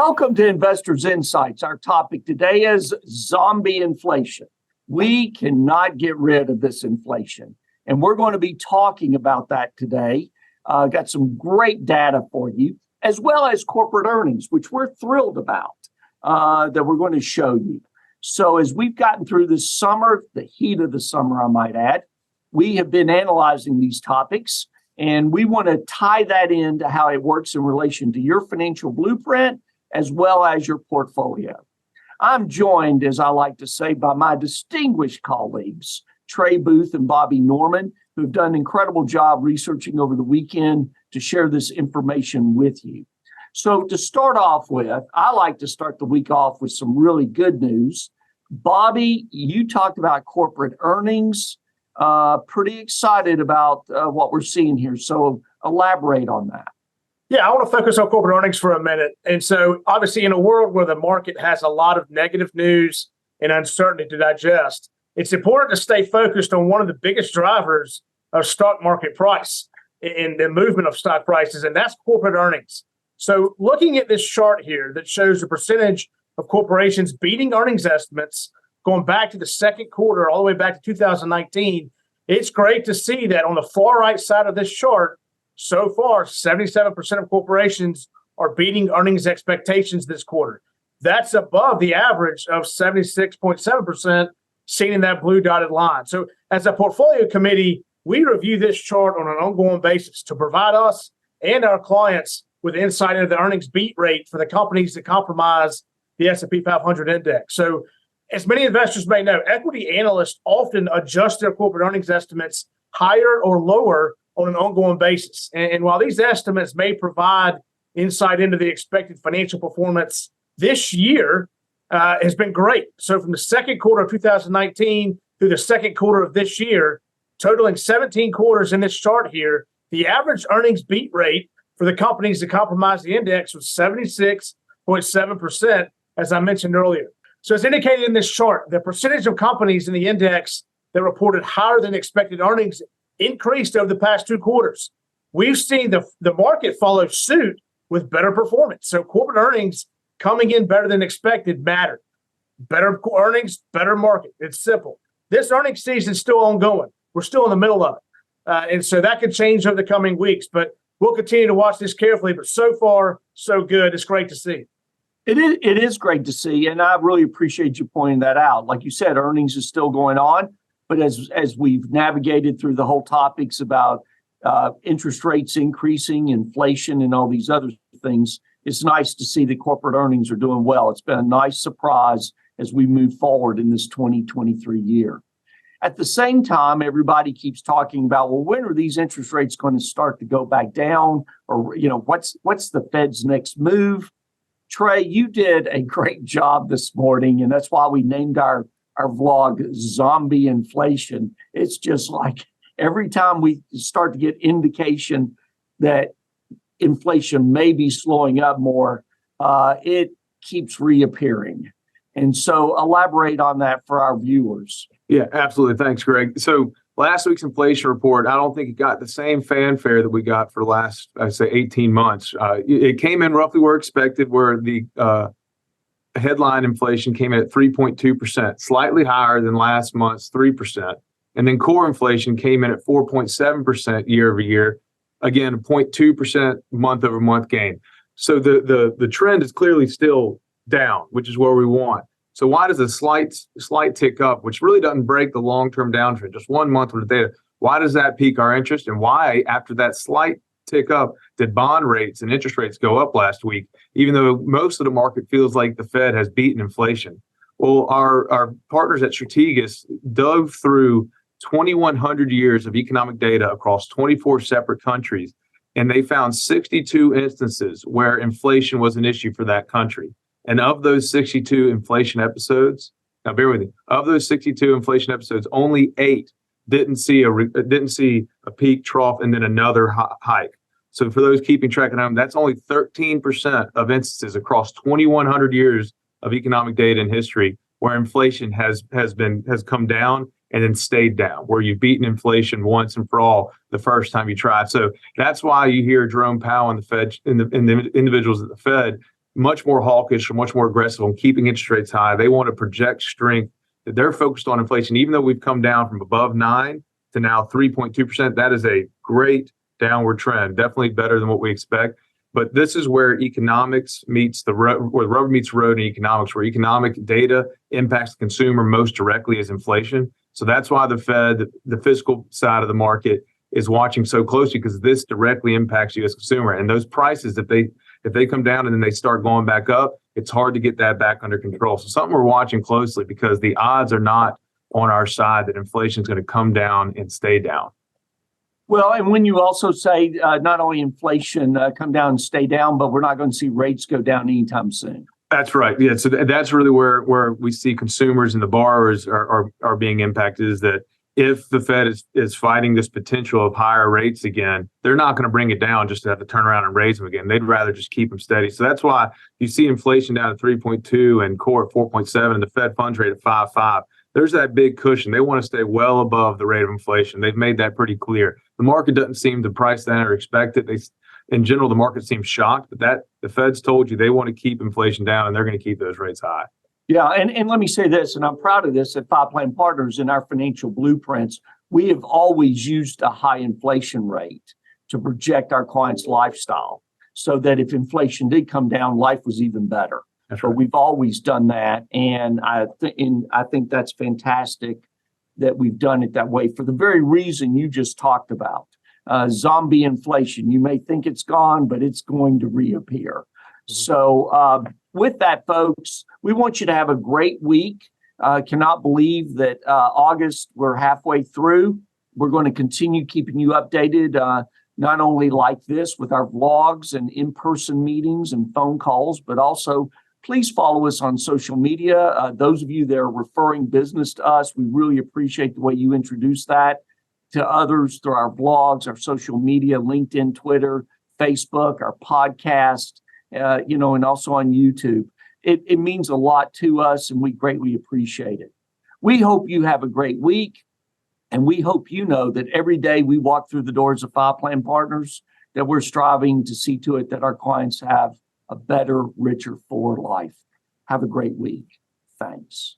Welcome to Investors Insights. Our topic today is zombie inflation. We cannot get rid of this inflation, and we're going to be talking about that today. Got some great data for you, as well as corporate earnings, which we're thrilled about, that we're going to show you. So as we've gotten through this summer, the heat of the summer, I might add, we have been analyzing these topics, and we want to tie that into how it works in relation to your financial blueprint, as well as your portfolio. I'm joined, as I like to say, by my distinguished colleagues, Trey Booth and Bobby Norman, who have done an incredible job researching over the weekend to share this information with you. So to start off with, I like to start the week off with some really good news. Bobby, you talked about corporate earnings. Pretty excited about what we're seeing here. So elaborate on that. Yeah, I want to focus on corporate earnings for a minute. And so obviously in a world where the market has a lot of negative news and uncertainty to digest, it's important to stay focused on one of the biggest drivers of stock market price and the movement of stock prices, and that's corporate earnings. So looking at this chart here that shows the percentage of corporations beating earnings estimates going back to the second quarter all the way back to 2019, it's great to see that on the far right side of this chart, so far, 77% of corporations are beating earnings expectations this quarter. That's above the average of 76.7% seen in that blue dotted line. So as a portfolio committee, we review this chart on an ongoing basis to provide us and our clients with insight into the earnings beat rate for the companies that comprise the S&P 500 index. So as many investors may know, equity analysts often adjust their corporate earnings estimates higher or lower on an ongoing basis. And while these estimates may provide insight into the expected financial performance this year has been great. So from the second quarter of 2019 through the second quarter of this year, totaling 17 quarters in this chart here, the average earnings beat rate for the companies that comprise the index was 76.7%, as I mentioned earlier. So as indicated in this chart, the percentage of companies in the index that reported higher than expected earnings increased over the past 2 quarters. We've seen the market follow suit with better performance. So corporate earnings coming in better than expected matter. Better earnings, better market. It's simple. This earnings season is still ongoing. We're still in the middle of it. And so that could change over the coming weeks, but we'll continue to watch this carefully. But so far, so good. It's great to see. It is great to see, and I really appreciate you pointing that out. Like you said, earnings is still going on. But as we've navigated through the whole topics about interest rates increasing, inflation, and all these other things, it's nice to see that corporate earnings are doing well. It's been a nice surprise as we move forward in this 2023 year. At the same time, everybody keeps talking about, well, when are these interest rates going to start to go back down? Or, what's the Fed's next move? Trey, you did a great job this morning, and that's why we named our vlog Zombie Inflation. It's just like every time we start to get indication that inflation may be slowing up more, it keeps reappearing. And so elaborate on that for our viewers. Yeah, absolutely. Thanks, Greg. So last week's inflation report, I don't think it got the same fanfare that we got for the last, I'd say, 18 months. It came in roughly where expected, where the headline inflation came in at 3.2%, slightly higher than last month's 3%. And then core inflation came in at 4.7% year over year. Again, a 0.2% month over month gain. So the trend is clearly still down, which is where we want. So why does a slight tick up, which really doesn't break the long-term downtrend, just 1 month worth of data, why does that pique our interest? And why, after that slight tick up, did bond rates and interest rates go up last week, even though most of the market feels like the Fed has beaten inflation? Well, our partners at Strategas dug through 2,100 years of economic data across 24 separate countries, and they found 62 instances where inflation was an issue for that country. And of those 62 inflation episodes, now bear with me, of those 62 inflation episodes, only 8 didn't see a peak, trough, and then another hike. So for those keeping track at home, that's only 13% of instances across 2,100 years of economic data in history where inflation has come down and then stayed down, where you've beaten inflation once and for all the first time you tried. So that's why you hear Jerome Powell and the Fed and the individuals at the Fed much more hawkish or much more aggressive on keeping interest rates high. They want to project strength. That they're focused on inflation, even though we've come down from above 9 to now 3.2%. That is a great downward trend, definitely better than what we expect. But this is where economics meets where the rubber meets the road in economics, where economic data impacts the consumer most directly as inflation. So that's why the Fed, the fiscal side of the market, is watching so closely, because this directly impacts you as a consumer. And those prices, if they come down and then they start going back up, it's hard to get that back under control. So something we're watching closely, because the odds are not on our side that inflation is going to come down and stay down. Well, and when you also say not only inflation come down and stay down, but we're not going to see rates go down anytime soon. That's right. Yeah. So that's really where we see consumers and the borrowers are being impacted, is that if the Fed is fighting this potential of higher rates again, they're not going to bring it down just to have to turn around and raise them again. They'd rather just keep them steady. So that's why you see inflation down at 3.2 and core at 4.7 and the Fed funds rate at 5.5. There's that big cushion. They want to stay well above the rate of inflation. They've made that pretty clear. The market doesn't seem to price that or expect it. In general, the market seems shocked, but the Fed's told you they want to keep inflation down, and they're going to keep those rates high. Yeah, and let me say this, and I'm proud of this at Five Plan Partners. In our financial blueprints, we have always used a high inflation rate to project our clients' lifestyle, so that if inflation did come down, life was even better. That's But right. we've always done that, and I think that's fantastic that we've done it that way for the very reason you just talked about. Zombie inflation. You may think it's gone, but it's going to reappear. So with that, folks, we want you to have a great week. Cannot believe that August, we're halfway through. We're going to continue keeping you updated, not only like this with our vlogs and in-person meetings and phone calls, but also please follow us on social media. Those of you that are referring business to us, we really appreciate the way you introduce that to others through our blogs, our social media, LinkedIn, Twitter, Facebook, our podcast, and also on YouTube. It means a lot to us, and we greatly appreciate it. We hope you have a great week, and we hope you know that every day we walk through the doors of Five Plan Partners, that we're striving to see to it that our clients have a better, richer, fuller life. Have a great week. Thanks.